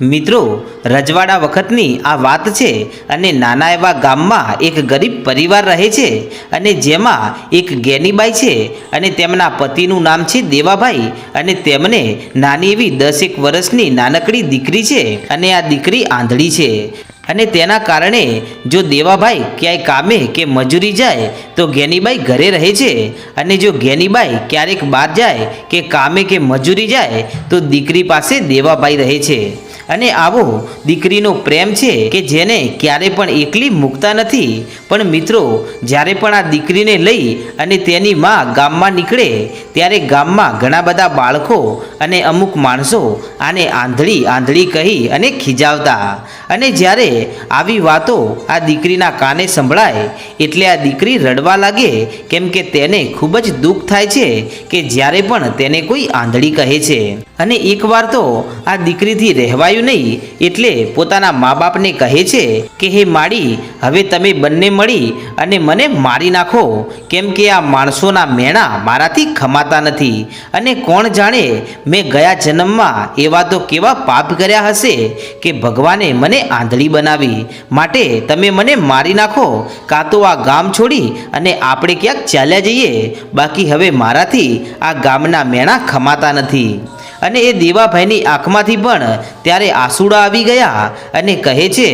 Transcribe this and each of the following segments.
મિત્રો, રજવાડા વખતની આ વાત છે અને નાના એવા ગામમાં એક ગરીબ પરિવાર રહે છે અને જેમાં એક ગેનીબાઈ છે અને તેમના પતિનું નામ છે દેવાભાઈ અને તેમને નાની એવી 10 વર્ષની નાનકડી દીકરી છે અને આ દીકરી આંધળી છે અને તેના કારણે જો દેવાભાઈ ક્યાંય કામે કે મજૂરી જાય તો ગેનીબાઈ ઘરે રહે છે અને જો ગેનીબાઈ ક્યારેક બહાર જાય કે કામે કે મજૂરી જાય તો દીકરી પાસે દેવાભાઈ રહે છે અને આવો દીકરીનો પ્રેમ છે કે જેને ક્યારે પણ એકલી મૂકતા નથી। પણ મિત્રો, જ્યારે પણ આ દીકરીને લઈ અને તેની માં ગામમાં નીકળે ત્યારે ગામમાં ઘણા બધા બાળકો અને અમુક માણસો આને આંધળી આંધળી કહી અને ખીજાવતા અને જ્યારે આવી વાતો આ દીકરીના કાને સંભળાય એટલે આ દીકરી રડવા લાગે, કેમ કે તેને ખૂબ જ દુઃખ થાય છે કે જ્યારે પણ તેને કોઈ આંધળી કહે છે। અને એકવાર તો આ દીકરીથી રહેવાયું નહીં એટલે પોતાના મા બાપને કહે છે કે હે માડી, હવે તમે બંને મળી અને મને મારી નાખો, કેમ કે આ માણસોના મેણા મારાથી ખમાતા નથી અને કોણ જાણે મેં ગયા જન્મમાં એવા તો કેવા પાપ કર્યા હશે કે ભગવાને મને આંધળી બનાવી, માટે તમે મને મારી નાખો, કાં તો આ ગામ છોડી અને આપણે ક્યાંક ચાલ્યા જઈએ, બાકી હવે મારાથી આ ગામના મેણા ખમાતા નથી। અને એ દેવાભાઈની આંખમાંથી પણ ત્યારે આંસુડા આવી ગયા અને કહે છે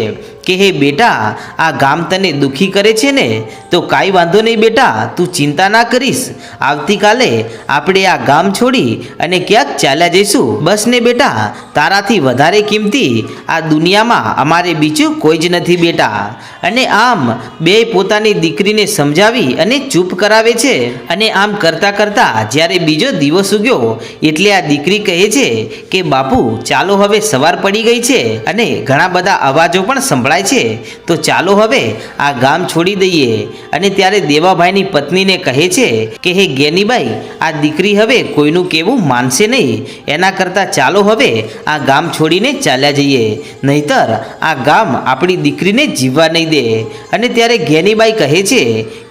કે હે બેટા, આ ગામ તને દુઃખી કરે છે ને, તો કાંઈ વાંધો નહીં બેટા, તું ચિંતા ના કરીશ, આવતીકાલે આપણે આ ગામ છોડી અને ક્યાંક ચાલ્યા જઈશું, બસ ને બેટા, તારાથી વધારે કિંમતી આ દુનિયામાં અમારે બીજું કોઈ જ નથી બેટા। અને આમ બે પોતાની દીકરીને સમજાવી અને ચૂપ કરાવે છે અને આમ કરતાં કરતાં જ્યારે બીજો દિવસ ઉગ્યો એટલે આ દીકરી કહે છે કે બાપુ ચાલો, હવે સવાર પડી ગઈ છે અને ઘણા બધા અવાજો પણ સંભળાય છે, તો ચાલો હવે આ ગામ છોડી દઈએ। અને ત્યારે દેવાભાઈની પત્નીને કહે છે કે હે ગેનીબાઈ, આ દીકરી હવે કોઈનું કહેવું માનશે નહીં, એના કરતાં ચાલો હવે આ ગામ છોડીને ચાલ્યા જઈએ, નહીતર આ ગામ આપણી દીકરીને જીવવા નહીં દે। અને ત્યારે ગેનીબાઈ કહે છે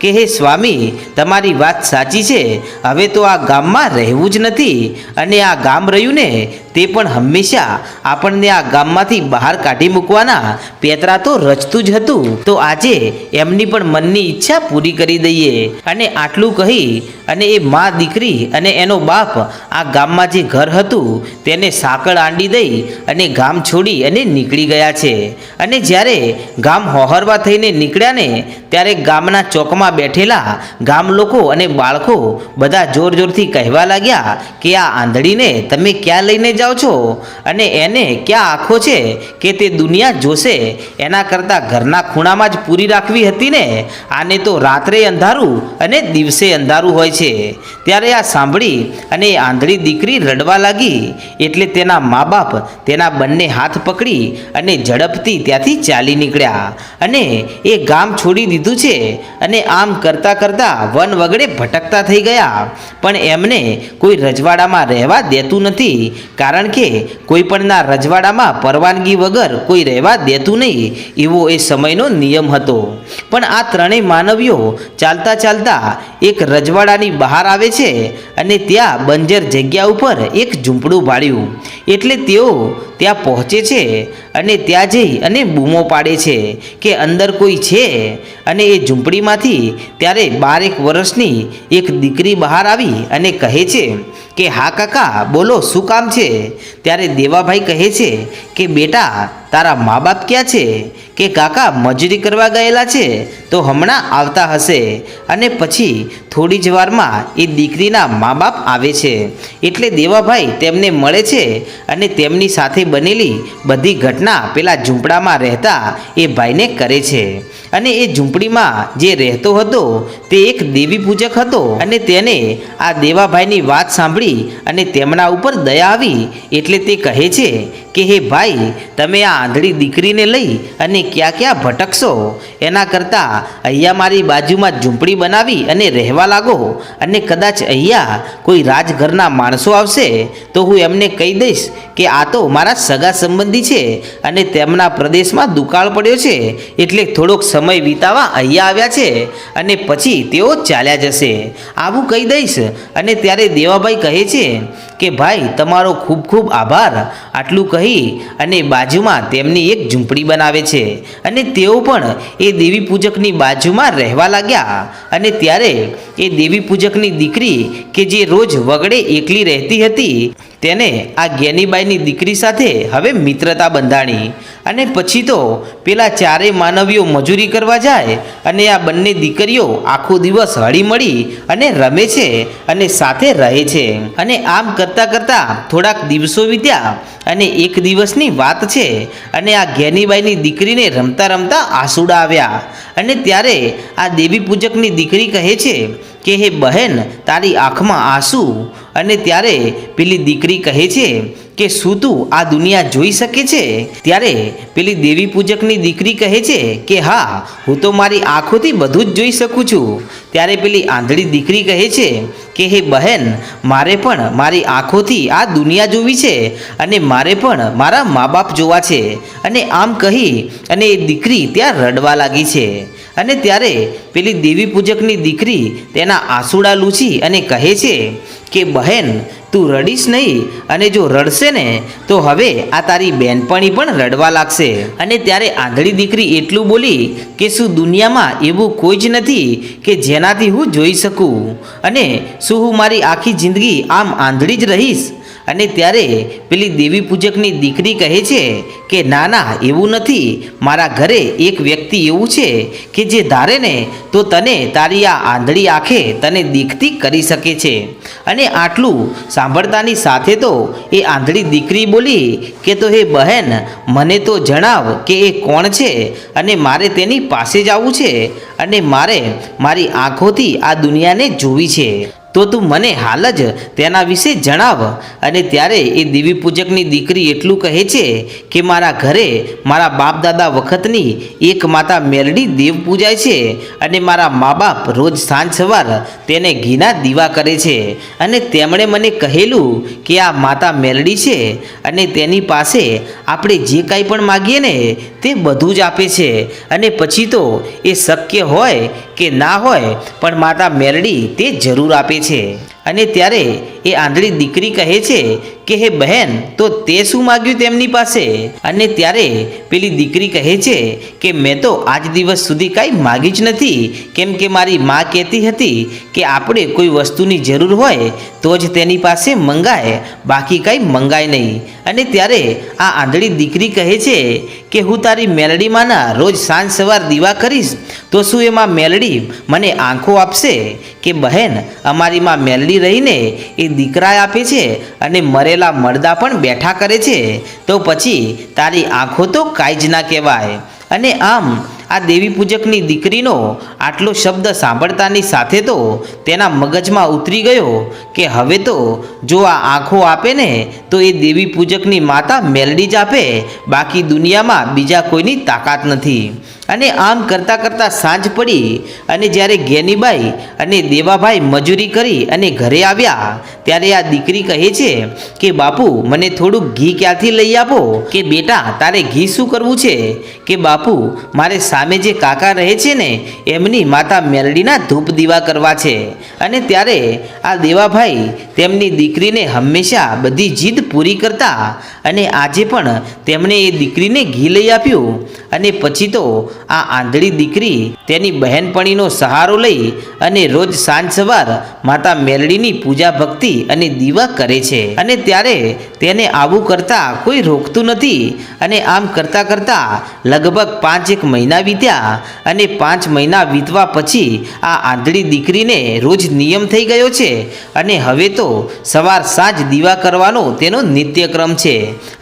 કે હે સ્વામી, તમારી વાત સાચી છે, હવે તો આ ગામમાં રહેવું જ નથી અને આ ગામ રહ્યું ને તે પણ હંમેશા આપણને આ ગામમાંથી બહાર કાઢી મૂકવાના પેતરા તો રચતું જ હતું, તો આજે એમની પણ મનની ઈચ્છા પૂરી કરી દઈએ। અને આટલું કહી અને એ મા દીકરી અને એનો બાપ આ ગામમાં જે ઘર હતું તેને સાંકળ આંડી દઈ અને ગામ છોડી અને નીકળી ગયા છે। અને જ્યારે ગામ હોહરવા થઈને નીકળ્યા ને ત્યારે ગામના ચોકમાં બેઠેલા ગામ લોકો અને બાળકો બધા જોર જોરથી કહેવા લાગ્યા કે આ આંધળીને તમે ક્યાં લઈને જાઓ છો અને એને ક્યાં આંખો છે કે તે દુનિયા જોશે, એના કરતાં ઘરના ખૂણામાં જ પૂરી રાખવી હતી ને, આને તો રાત્રે અંધારું અને દિવસે અંધારું હોય છે। ત્યારે આ સાંભળી અને આંધળી દીકરી રડવા લાગી એટલે તેના મા બાપ તેના બંને હાથ પકડી અને ઝડપથી ત્યાંથી ચાલી નીકળ્યા અને એ ગામ છોડી દીધું છે અને આમ કરતાં કરતાં વન વગડે ભટકતા થઈ ગયા, પણ એમને કોઈ રજવાડામાં રહેવા દેતું નથી, કારણ કે કોઈ પણના રજવાડામાં પરવાનગી વગર કોઈ રહેવા દેતું નહીં, એવો એ સમયનો નિયમ હતો। પણ આ ત્રણેય માનવીઓ ચાલતા ચાલતા એક રજવાડાની બહાર આવે છે અને ત્યાં બંજર જગ્યા ઉપર એક ઝૂંપડું ભાળ્યું એટલે તેઓ ત્યાં પહોંચે છે અને ત્યાં જઈ અને બૂમો પાડે છે કે અંદર કોઈ છે। અને એ ઝૂંપડીમાંથી ત્યારે 12 વર્ષની એક દીકરી બહાર આવી અને કહે છે કે હા કાકા, બોલો શું કામ છે? ત્યારે દેવાભાઈ કહે છે કે બેટા, તારા મા બાપ ક્યાં છે? કે કાકા મજૂરી કરવા ગયેલા છે, તો હમણાં આવતા હશે। અને પછી થોડી જ વારમાં એ દીકરીના મા બાપ આવે છે એટલે દેવાભાઈ તેમને મળે છે અને તેમની સાથે બનેલી બધી ઘટના પેલા ઝૂંપડામાં રહેતા એ ભાઈને કરે છે। અને એ ઝૂંપડીમાં જે રહેતો હતો તે એક દેવી પૂજક હતો અને તેને આ દેવાભાઈની વાત સાંભળી અને તેમના ઉપર દયા આવી એટલે તે કહે છે કે હે ભાઈ, તમે આ આંધળી દીકરીને લઈ અને ક્યાં ક્યાં ભટકશો, એના કરતાં અહીંયા મારી બાજુમાં ઝૂંપડી બનાવી અને રહેવા લાગો, અને કદાચ અહીંયા કોઈ રાજઘરના માણસો આવશે તો હું એમને કહી દઈશ કે આ તો મારા સગા સંબંધી છે અને તેમના પ્રદેશમાં દુકાળ પડ્યો છે એટલે થોડોક સમય વિતાવવા અહીંયા આવ્યા છે અને પછી તેઓ ચાલ્યા જશે, આવું કહી દઈશ। અને ત્યારે દેવાભાઈ કહે છે કે ભાઈ તમારો ખૂબ ખૂબ આભાર આટલું કહી અને બાજુમાં તેમની એક ઝૂંપડી બનાવે છે અને તેઓ પણ એ દેવી પૂજકની બાજુમાં રહેવા લાગ્યા। અને ત્યારે એ દેવી પૂજકની દીકરી કે જે રોજ વગડે એકલી રહેતી હતી તેને આ જ્ઞાનીબાઈની દીકરી સાથે હવે મિત્રતા બંધાણી। અને પછી તો પેલા ચારેય માનવીઓ મજૂરી કરવા જાય અને આ બંને દીકરીઓ આખો દિવસ હળીમળી અને રમે છે અને સાથે રહે છે। અને આમ કરતાં કરતાં થોડાક દિવસો વીત્યા અને એક દિવસની વાત છે અને આ જ્ઞાનીબાઈની દીકરીને રમતા રમતા આંસુડા આવ્યા અને ત્યારે આ દેવી પૂજકની દીકરી કહે છે કે હે બહેન તારી આંખમાં આંસુ। અને ત્યારે પેલી દીકરી કહે છે કે શું તું આ દુનિયા જોઈ શકે છે? ત્યારે પેલી દેવી પૂજકની દીકરી કહે છે કે હા હું તો મારી આંખોથી બધું જ જોઈ શકું છું। ત્યારે પેલી આંધળી દીકરી કહે છે કે હે બહેન મારે પણ મારી આંખોથી આ દુનિયા જોવી છે અને મારે પણ મારા મા બાપ જોવા છે। અને આમ કહી અને એ દીકરી ત્યાં રડવા લાગી છે। અને ત્યારે પેલી દેવી પૂજકની દીકરી તેના આંસુડા લૂછી અને કહે છે કે બહેન તું રડીશ નહીં અને જો રડશે ને તો હવે આ તારી બેનપણી પણ રડવા લાગશે। અને ત્યારે આંધળી દીકરી એટલું બોલી કે શું દુનિયામાં એવું કોઈ જ નથી કે જેનાથી હું જોઈ શકું અને શું હું મારી આખી જિંદગી આમ આંધળી જ રહીશ? અને ત્યારે પેલી દેવી પૂજકની દીકરી કહે છે કે ના ના એવું નથી, મારા ઘરે એક વ્યક્તિ એવું છે કે જે ધારે ને તો તને તારી આ આંધળી આંખે તને દેખતી કરી શકે છે। અને આટલું સાંભળતાની સાથે તો એ આંધળી દીકરી બોલી કે તો હે બહેન મને તો જણાવ કે એ કોણ છે અને મારે તેની પાસે જ આવવું છે અને મારે મારી આંખોથી આ દુનિયાને જોવી છે, તો તું મને હાલ જ તેના વિશે જણાવ। અને ત્યારે એ દેવી પૂજકની દીકરી એટલું કહે છે કે મારા ઘરે મારા બાપ દાદા વખતની એક માતા મેલડી દેવ પૂજાય છે અને મારા મા બાપ રોજ સાંજ સવાર તેને ઘીના દીવા કરે છે અને તેમણે મને કહેલું કે આ માતા મેલડી છે અને તેની પાસે આપણે જે કાંઈ પણ માગીએ ને તે બધું જ આપે છે અને પછી તો એ શક્ય હોય કે ના હોય પણ માતા મેલડી તે જરૂર આપે છે। અને ત્યારે એ આંધળી દીકરી કહે છે કે હે બહેન તો તે શું માગ્યું તેમની પાસે? અને ત્યારે પેલી દીકરી કહે છે કે મેં તો આજ દિવસ સુધી કાંઈ માગી જ નથી, કેમ કે મારી મા કહેતી હતી કે આપણે કોઈ વસ્તુની જરૂર હોય તો જ તેની પાસે મંગાય, બાકી કાંઈ મંગાય નહીં। અને ત્યારે આ આંધળી દીકરી કહે છે કે હું તારી મેલડીમાંના રોજ સાંજ સવાર દીવા કરીશ તો શું એમાં મેલડી મને આંખો આપશે? કે બહેન અમારી માં મેલડી રહીને એ દીકરા આપે છે અને મરેલા મરદા પણ બેઠા કરે છે, તો પછી તારી આંખો તો કાંઈ જ ના કહેવાય। અને આમ આ દેવી પૂજકની દીકરીનો આટલો શબ્દ સાંભળતાની સાથે તો તેના મગજમાં ઉતરી ગયો કે હવે તો જો આ આંખો આપે ને તો એ દેવી પૂજકની માતા મેલડી જ આપે, બાકી દુનિયામાં બીજા કોઈની તાકાત નથી। અને આમ કરતાં કરતાં સાંજ પડી અને જ્યારે જ્ઞાનીબાઈ અને દેવાભાઈ મજૂરી કરી અને ઘરે આવ્યા ત્યારે આ દીકરી કહે છે કે બાપુ મને થોડુંક ઘી ક્યાંથી લઈ આપો? કે બેટા તારે ઘી શું કરવું છે? કે બાપુ મારે સામે જે કાકા રહે છે ને એમની માતા મેલડીના ધૂપ દીવા કરવા છે। અને ત્યારે આ દેવાભાઈ તેમની દીકરીને હંમેશા બધી જીદ પૂરી કરતા અને આજે પણ તેમણે એ દીકરીને ઘી લઈ આપ્યું। અને પછી તો આ આંધળી દીકરી તેની બહેનપણીનો સહારો લઈ અને રોજ સાંજ સવાર માતા મેલડીની પૂજા ભક્તિ અને દીવા કરે છે। અને ત્યારે તેને આવું કરતા કોઈ રોકતું નથી। અને આમ કરતાં કરતાં લગભગ 5 મહિના વીત્યા અને 5 મહિના વીતવા પછી આ આંધળી દીકરીને રોજ નિયમ થઈ ગયો છે અને હવે તો સવાર સાંજ દીવા કરવાનો તેનો નિત્યક્રમ છે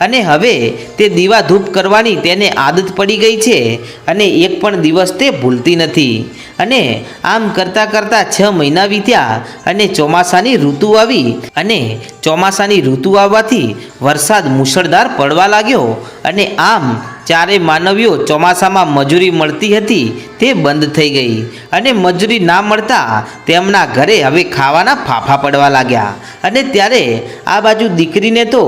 અને હવે તે દીવા ધૂપ કરવાની તેને આદત પડી ગઈ છે અને એક પણ દિવસ તે ભૂલતી નથી। અને આમ કરતાં કરતાં 6 મહિના વીત્યા અને ચોમાસાની ઋતુ આવી અને ચોમાસાની ઋતુ આવવાથી વરસાદ મુશળધાર પડવા લાગ્યો અને આમ ચારે માનવીઓ ચોમાસામાં મજૂરી મળતી હતી તે બંધ થઈ ગઈ અને મજૂરી ના મળતા તેમના ઘરે હવે ખાવાના ફાફા પડવા લાગ્યા। અને ત્યારે આ બાજુ દીકરીને તો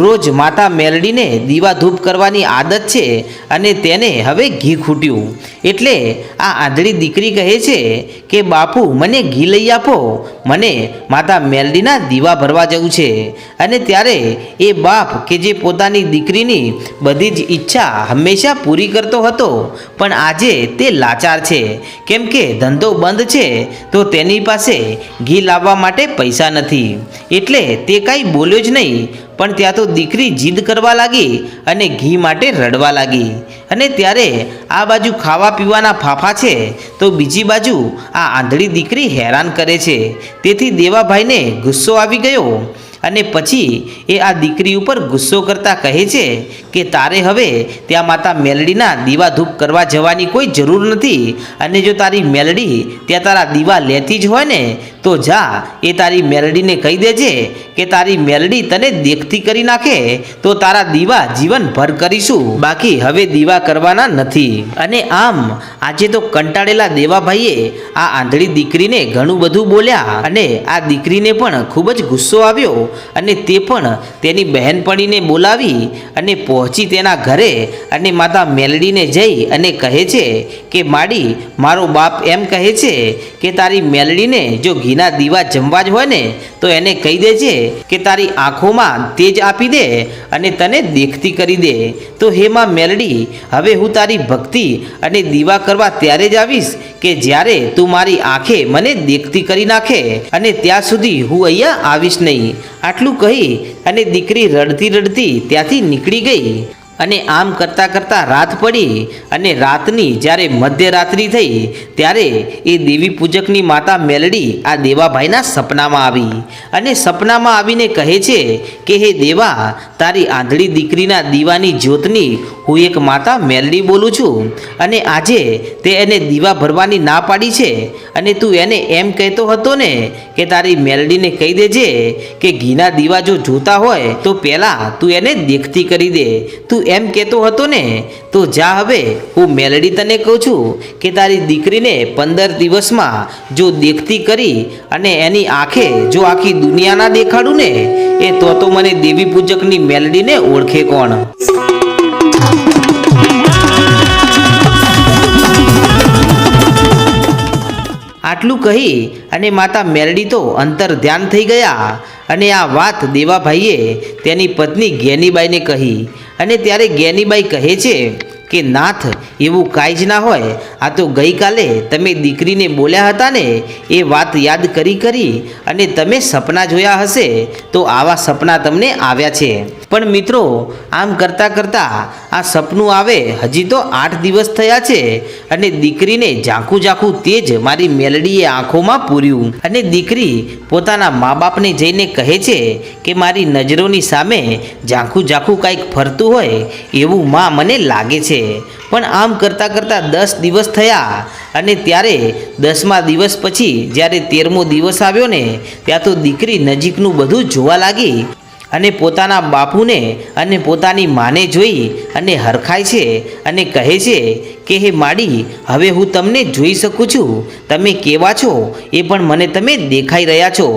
રોજ માતા મેલડીને દીવા ધૂપ કરવાની આદત છે અને તેને હવે ઘી ખૂટ્યું એટલે આ આંધળી દીકરી કહે છે કે બાપુ મને ઘી લઈ આપો, મને માતા મેલડીના દીવા ભરવા જવું છે। અને ત્યારે એ બાપ કે જે પોતાની દીકરીની બધી જ ઈચ્છા હંમેશા પૂરી કરતો હતો પણ આજે તે લાચાર છે કેમ કે ધંધો બંધ છે તો તેની પાસે ઘી લાવવા માટે પૈસા નથી એટલે તે કાંઈ બોલ્યો જ નહીં। પણ ત્યાં તો દીકરી જીદ કરવા લાગી અને ઘી માટે રડવા લાગી। અને ત્યારે આ બાજુ ખાવા પીવાના ફાફા છે તો બીજી બાજુ આ આંધળી દીકરી હેરાન કરે છે। તેથી દેવાભાઈને ગુસ્સો આવી ગયો અને પછી એ આ દીકરી ઉપર ગુસ્સો કરતા કહે છે કે તારે હવે ત્યાં માતા મેલડીના દીવા ધૂપ કરવા જવાની કોઈ જરૂર નથી અને જો તારી મેલડી ત્યાં તારા દીવા લેતી જ હોય ને તો જા એ તારી મેલડીને કહી દેજે કે તારી મેલડી તને દેખતી કરી નાખે તો તારા દીવા જીવનભર કરીશું, બાકી હવે દીવા કરવાના નથી। અને આમ આજે તો કંટાળેલા દેવાભાઈએ આ આંધળી દીકરીને ઘણું બધું બોલ્યા અને આ દીકરીને પણ ખૂબ જ ગુસ્સો આવ્યો અને તે પણ તેની બહેનપણીને બોલાવી અને પહોંચી તેના ઘરે અને માતા મેલડીને જઈ અને કહે છે કે માડી મારો બાપ એમ કહે છે કે તારી મેલડીને જો ઘીના દીવા જમવા જ હોય ને તો એને કહી દેજે કે તારી આંખોમાં તેજ આપી દે અને તને દેખતી કરી દે। તો હે માં મેલડી હવે હું તારી ભક્તિ અને દીવા કરવા ત્યારે જ આવીશ કે જ્યારે તું મારી આંખે મને દેખતી કરી નાખે અને ત્યાં સુધી હું અહીંયા આવીશ નહીં। આટલું કહી અને દીકરી રડતી રડતી ત્યાંથી નીકળી ગઈ। અને આમ કરતાં કરતાં રાત પડી અને રાતની જ્યારે મધ્યરાત્રિ થઈ ત્યારે એ દેવી પૂજકની માતા મેલડી આ દેવાભાઈના સપનામાં આવી અને સપનામાં આવીને કહે છે કે હે દેવા તારી આંધળી દીકરીના દીવાની જ્યોતની હું એક માતા મેલડી બોલું છું અને આજે તે એને દીવા ભરવાની ના પાડી છે અને તું એને એમ કહેતો હતો ને કે તારી મેલડીને કહી દેજે કે ઘીના દીવા જો જોતા હોય તો પહેલાં તું એને દેખતી કરી દે, તું એમ કહેતો હતો ને તો જા હવે હું મેલડી તને કહું છું કે તારી દીકરીને 15 દિવસમાં જો દેખતી કરી અને એની આંખે જો આખી દુનિયા ના દેખાડું ને એ તો મને દેવી પૂજકની મેલડીને ઓળખે કોણ। આટલું કહી અને માતા મેલડી તો અંતર ધ્યાન થઈ ગયા અને આ વાત દેવાભાઈએ તેની પત્ની જ્ઞાનીબાઈને કહી અને ત્યારે જ્ઞાનીબાઈ કહે છે કે નાથ એવું કાંઈ જ ના હોય, આ તો ગઈકાલે તમે દીકરીને બોલ્યા હતા ને એ વાત યાદ કરી અને તમે સપના જોયા હશે તો આવા સપના તમને આવ્યા છે। પણ મિત્રો આમ કરતાં કરતાં આ સપનું આવે હજી તો 8 દિવસ થયા છે અને દીકરીને ઝાંખું તેજ મારી મેલડીએ આંખોમાં પૂર્યું અને દીકરી પોતાના મા બાપને જઈને કહે છે કે મારી નજરોની સામે ઝાંખું કાંઈક ફરતું હોય એવું માં મને લાગે છે। પણ આમ કરતાં કરતાં 10 દિવસ થયા અને ત્યારે 10મા દિવસ પછી જ્યારે 13મો દિવસ આવ્યો ને ત્યાં તો દીકરી નજીકનું બધું જોવા લાગી અને પોતાના બાપુને અને પોતાની માને જોઈ અને હરખાય છે અને કહે છે કે હે માડી હવે હું તમને જોઈ શકું છું, તમે કેવા છો એ પણ મને તમે દેખાઈ રહ્યા છો।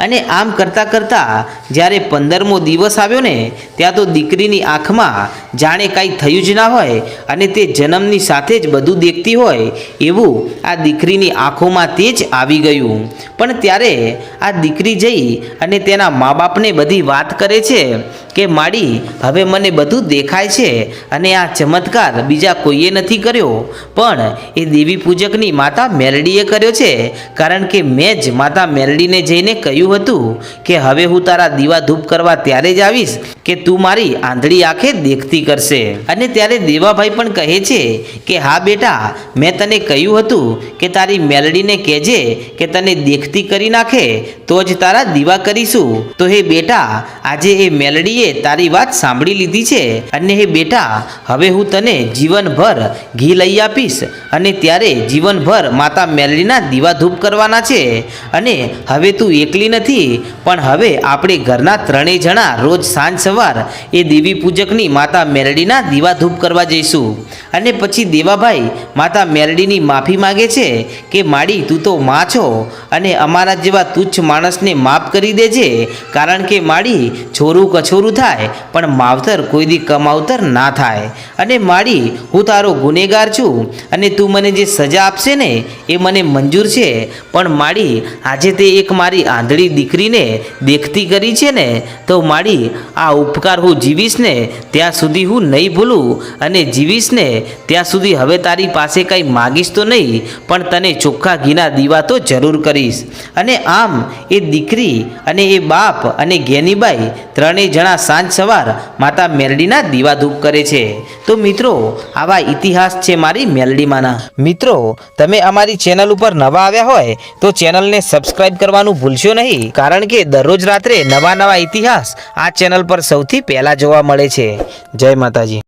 અને આમ કરતાં કરતાં જ્યારે 15મો દિવસ આવ્યો ને ત્યાં તો દીકરીની આંખમાં જાણે કાંઈ થયું જ ના હોય અને તે જન્મની સાથે જ બધું દેખતી હોય એવું આ દીકરીની આંખોમાં તેજ આવી ગયું। પણ ત્યારે આ દીકરી જઈ અને તેના મા બાપને બધી વાત કરે છે કે માડી હવે મને બધું દેખાય છે અને આ ચમત્કાર બીજા કોઈએ નથી કર્યો પણ એ દેવી પૂજકની માતા મેલડીએ કર્યો છે, કારણ કે મેં જ માતા મેલડીને જઈને કહ્યું હતું કે હવે હું તારા દીવા ધૂપ કરવા ત્યારે જ આવીશ કે તું મારી આંધળી આંખે દેખતી કરશે। અને ત્યારે દેવાભાઈ પણ કહે છે કે હા બેટા મેં તને કહ્યું હતું કે તારી મેલડીને કહેજે કે તને દેખતી કરી નાખે તો જ તારા દીવા કરીશું। તો હે બેટા આજે એ મેલડીએ મેલડીએ તારી વાત સાંભળી લીધી છે અને હે બેટા, હવે હું તને જીવનભર ઘી લઈ આપીશ અને ત્યારે જીવનભર માતા મેલડીના દીવા ધૂપ કરવાના છે. અને હવે તું એકલી નથી, પણ હવે આપણે ઘરના ત્રણેય જણા રોજ સાંજ સવાર એ દેવી પૂજકની માતા મેલડીના દીવા ધૂપ કરવા જઈશું. અને પછી દેવાભાઈ માતા મેલડીની માફી માગે છે કે માડી, તું તો માં છો અને અમારા જેવા તુચ્છ માણસને માફ કરી દેજે, કારણ કે માડી, છોરું કછોરું થાય પણ માવતર કોઈ દી કમાવતર ના થાય. અને માડી, હું તારો ગુનેગાર છું અને તું મને જે સજા આપશે ને એ મને મંજૂર છે, પણ માડી, આજે તે એક મારી આંધળી દીકરીને દેખતી કરી છે ને, તો માડી, આ ઉપકાર હું જીવીશ ને ત્યાં સુધી હું નહીં ભૂલું, અને જીવીશ ને ત્યાં સુધી હવે તારી પાસે કંઈ માગીશ તો નહીં, પણ તને ચોખ્ખા ઘીના દીવા તો જરૂર કરીશ. અને આમ એ દીકરી અને એ બાપ અને ગેનીબાઈ ત્રણેય જણા સાંજ સવાર માતા મેલડીના દીવા ધૂપ કરે છે. તો મિત્રો, આવા ઇતિહાસ છે મારી મેલડીમાંના. મિત્રો, તમે અમારી ચેનલ ઉપર નવા આવ્યા હોય તો ચેનલને સબસ્ક્રાઇબ કરવાનું ભૂલશો નહીં, કારણ કે દરરોજ રાત્રે નવા ઇતિહાસ આ ચેનલ પર સૌથી પહેલા જોવા મળે છે. જય માતાજી.